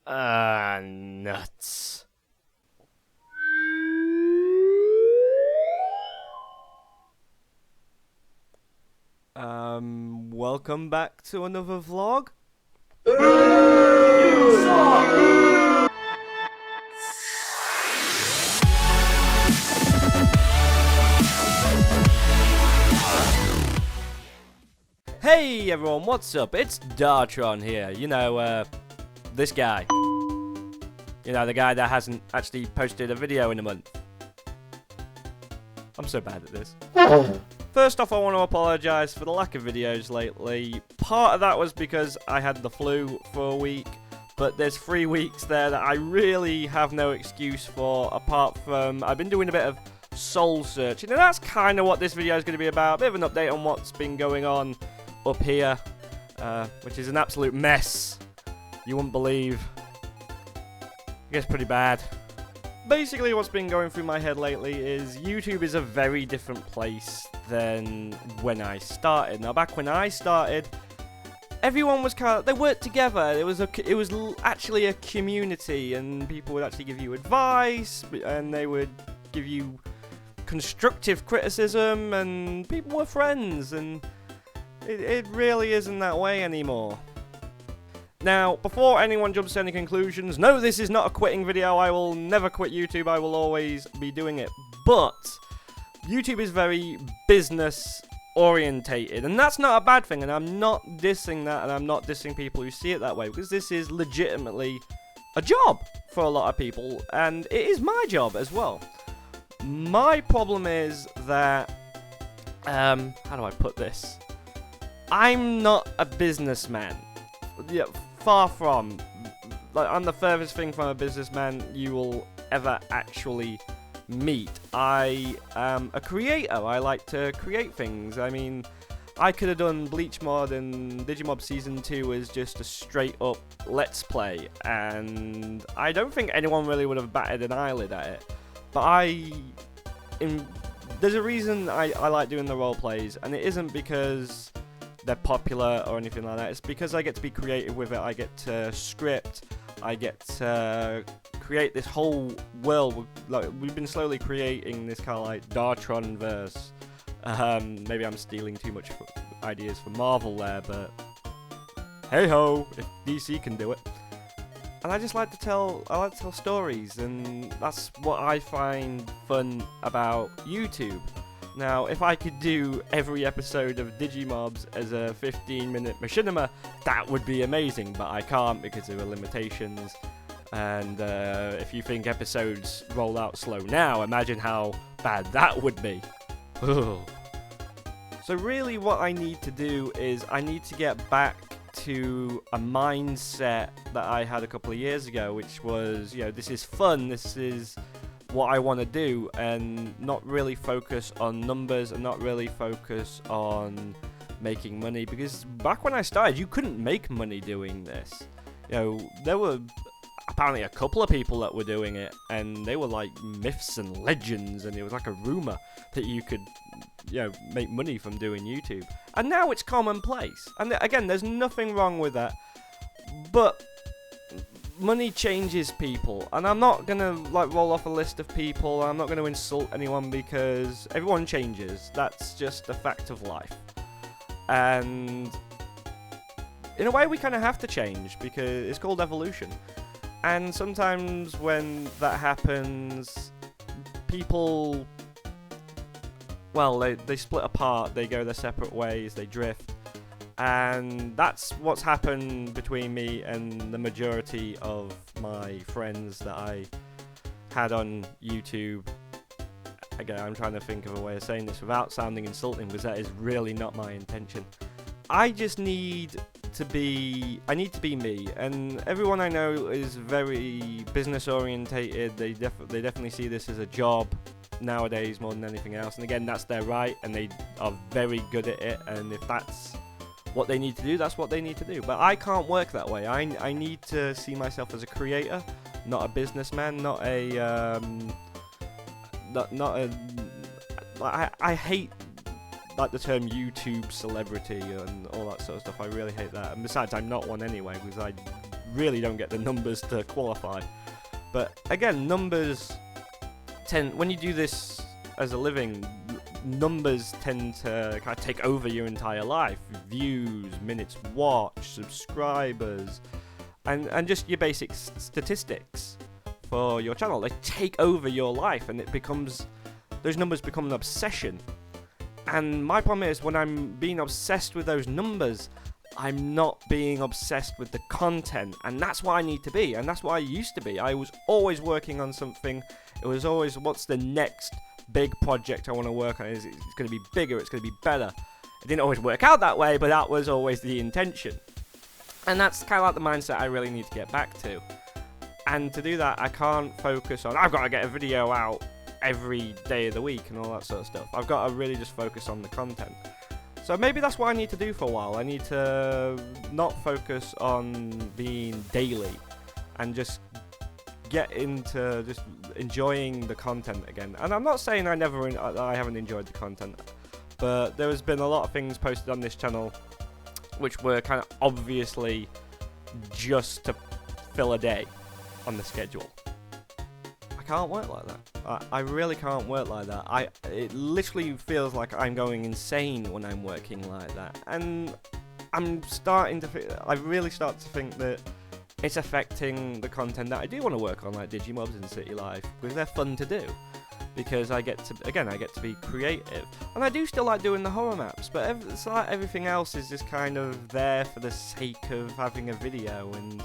Nuts. Welcome back to another vlog. Hey everyone, what's up? It's Dartron here. You know, this guy. You know, the guy that hasn't actually posted a video in a month. I'm so bad at this. First off, I want to apologise for the lack of videos lately. Part of that was because I had the flu for a week, but there's 3 weeks there that I really have no excuse for, apart from I've been doing a bit of soul searching, and that's kind of what this video is going to be about. A bit of an update on what's been going on up here, which is an absolute mess. You wouldn't believe. I guess pretty bad. Basically, what's been going through my head lately is YouTube is a very different place than when I started. Now, back when I started, everyone was they worked together. It was actually a community, and people would actually give you advice, and they would give you constructive criticism, and people were friends, and it really isn't that way anymore. Now, before anyone jumps to any conclusions, no, this is not a quitting video. I will never quit YouTube. I will always be doing it. But YouTube is very business orientated, and that's not a bad thing, and I'm not dissing that, and I'm not dissing people who see it that way, because this is legitimately a job for a lot of people, and it is my job as well. My problem is that, how do I put this? I'm not a businessman. Yeah, far from. Like, I'm the furthest thing from a businessman you will ever actually meet. I am a creator. I like to create things. I mean, I could have done Bleach Mod and Digimob Season 2 as just a straight up Let's Play, and I don't think anyone really would have batted an eyelid at it. But there's a reason I like doing the role plays, and it isn't because they're popular or anything like that. It's because I get to be creative with it. I get to script. I get to create this whole world. Like, we've been slowly creating this kind of like Dartron verse. Maybe I'm stealing too much ideas from Marvel there, but hey ho, if DC can do it. And I just like to tell stories, and that's what I find fun about YouTube. Now, if I could do every episode of Digimobs as a 15-minute machinima, that would be amazing, but I can't because there are limitations. And if you think episodes roll out slow now, imagine how bad that would be. So really what I need to do is I need to get back to a mindset that I had a couple of years ago, which was, you know, this is fun, this is what I want to do, and not really focus on numbers and not really focus on making money, because back when I started you couldn't make money doing this. You know, there were apparently a couple of people that were doing it, and they were like myths and legends, and it was like a rumor that you could, you know, make money from doing YouTube. And now it's commonplace, and again, there's nothing wrong with that, but money changes people, and I'm not gonna like roll off a list of people. I'm not gonna insult anyone, because everyone changes. That's just a fact of life, and in a way we kind of have to change because it's called evolution. And sometimes when that happens, people, well, they split apart, they go their separate ways, they drift. And that's what's happened between me and the majority of my friends that I had on YouTube. Again, I'm trying to think of a way of saying this without sounding insulting, because that is really not my intention. I just need to be me, and everyone I know is very business orientated. They definitely see this as a job nowadays more than anything else, and again, that's their right, and they are very good at it, and if that's what they need to do, that's what they need to do. But I can't work that way. I need to see myself as a creator, not a businessman, not a I hate like the term YouTube celebrity and all that sort of stuff. I really hate that. And besides, I'm not one anyway, because I really don't get the numbers to qualify. But again, numbers tend, when you do this as a living, numbers tend to kind of take over your entire life. Views, minutes watched, subscribers, and just your basic statistics for your channel. They take over your life, and those numbers become an obsession. And my problem is, when I'm being obsessed with those numbers, I'm not being obsessed with the content, and that's what I need to be, and that's what I used to be. I was always working on something. It was always, what's the next big project I want to work on? It's going to be bigger, it's going to be better. It didn't always work out that way, but that was always the intention. And that's kind of like the mindset I really need to get back to. And to do that, I can't focus on, I've got to get a video out every day of the week and all that sort of stuff. I've got to really just focus on the content. So maybe that's what I need to do for a while. I need to not focus on being daily and just get into just enjoying the content again. And I'm not saying I haven't enjoyed the content, but there has been a lot of things posted on this channel which were kind of obviously just to fill a day on the schedule. I can't work like that. I really can't work like that. It literally feels like I'm going insane when I'm working like that. And I'm starting to I really start to think that it's affecting the content that I do want to work on, like Digimobs and City Life, because they're fun to do. Because I get to be creative. And I do still like doing the horror maps, but it's like everything else is just kind of there for the sake of having a video. And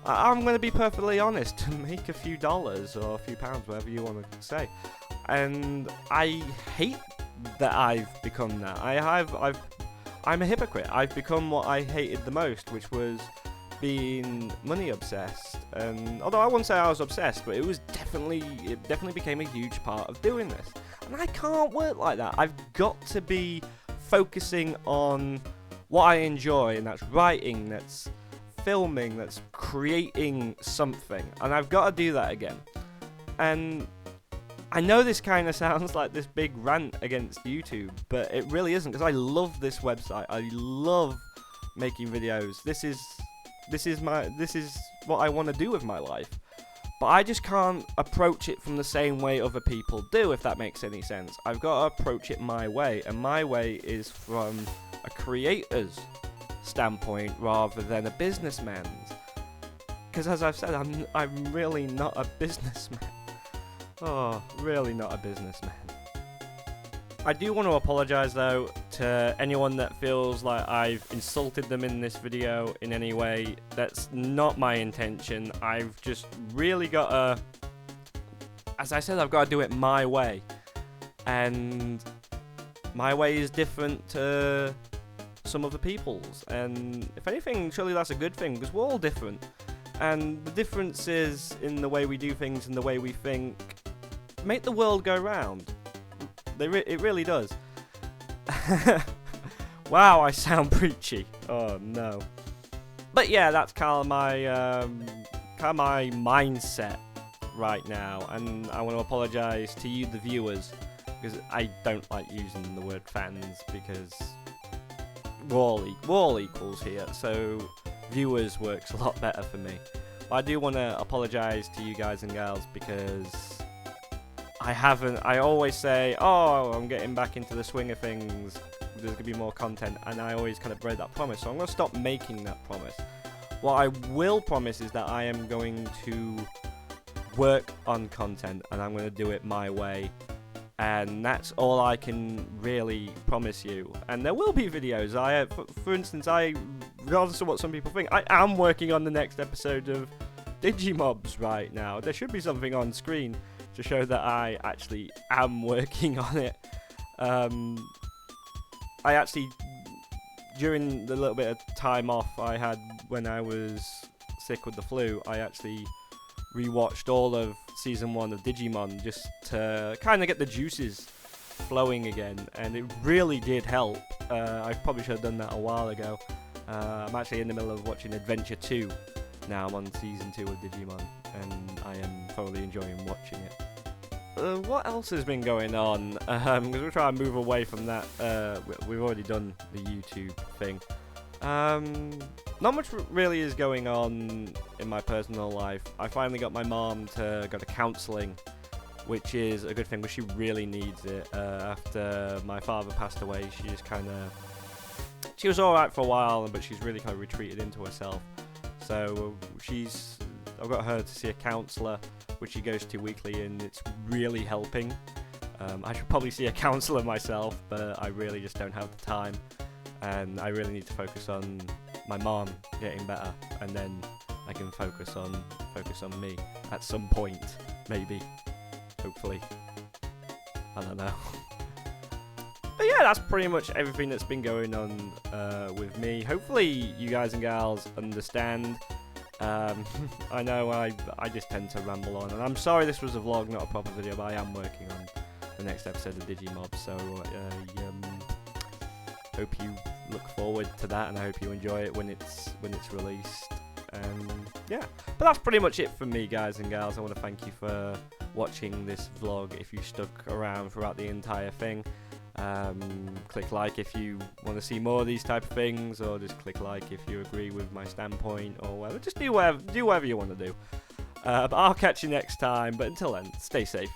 I'm going to be perfectly honest, to make a few dollars or a few pounds, whatever you want to say. And I hate that I've become that. I'm a hypocrite. I've become what I hated the most, which was being money obsessed. And although I wouldn't say I was obsessed, but it definitely became a huge part of doing this. And I can't work like that. I've got to be focusing on what I enjoy, and that's writing, that's filming, that's creating something. And I've got to do that again. And I know this kind of sounds like this big rant against YouTube, but it really isn't, because I love this website. I love making videos. This is what I want to do with my life. But I just can't approach it from the same way other people do, if that makes any sense. I've got to approach it my way, and my way is from a creator's standpoint rather than a businessman's. Because as I've said, I'm really not a businessman. Oh, really not a businessman. I do want to apologise though to anyone that feels like I've insulted them in this video in any way. That's not my intention. I've just really got to, as I said, I've got to do it my way. And my way is different to some other people's. And if anything, surely that's a good thing, because we're all different. And the differences in the way we do things and the way we think make the world go round. It really does. Wow, I sound preachy. Oh no. But yeah, that's kind of my mindset right now, and I want to apologise to you, the viewers, because I don't like using the word fans, because we're all equals here. So viewers works a lot better for me. But I do want to apologise to you guys and gals, because I always say, oh, I'm getting back into the swing of things, there's going to be more content, and I always kind of break that promise, so I'm going to stop making that promise. What I will promise is that I am going to work on content, and I'm going to do it my way, and that's all I can really promise you. And there will be videos. For instance, regardless of what some people think, I am working on the next episode of Digimobs right now. There should be something on screen to show that I actually am working on it. I actually, during the little bit of time off I had when I was sick with the flu, I actually rewatched all of Season 1 of Digimon just to kind of get the juices flowing again, and it really did help. I probably should have done that a while ago. I'm actually in the middle of watching Adventure 2 now. I'm on Season 2 of Digimon, and I am thoroughly enjoying watching it. What else has been going on? Because we're trying to move away from that. We've already done the YouTube thing. Not much really is going on in my personal life. I finally got my mom to go to counselling, which is a good thing, but she really needs it. After my father passed away, she was alright for a while, but she's really kind of retreated into herself. So I've got her to see a counsellor, which she goes to weekly, and it's really helping. I should probably see a counsellor myself, but I really just don't have the time. And I really need to focus on my mom getting better, and then I can focus on me at some point, maybe, hopefully. I don't know. But yeah, that's pretty much everything that's been going on with me. Hopefully you guys and gals understand. I know I just tend to ramble on, and I'm sorry this was a vlog, not a proper video, but I am working on the next episode of Digimob, so hope you look forward to that, and I hope you enjoy it when it's released. And yeah, but that's pretty much it from me, guys and gals. I want to thank you for watching this vlog. If you stuck around throughout the entire thing, click like if you want to see more of these type of things, or just click like if you agree with my standpoint, or whatever. Just do whatever you want to do. But I'll catch you next time. But until then, stay safe.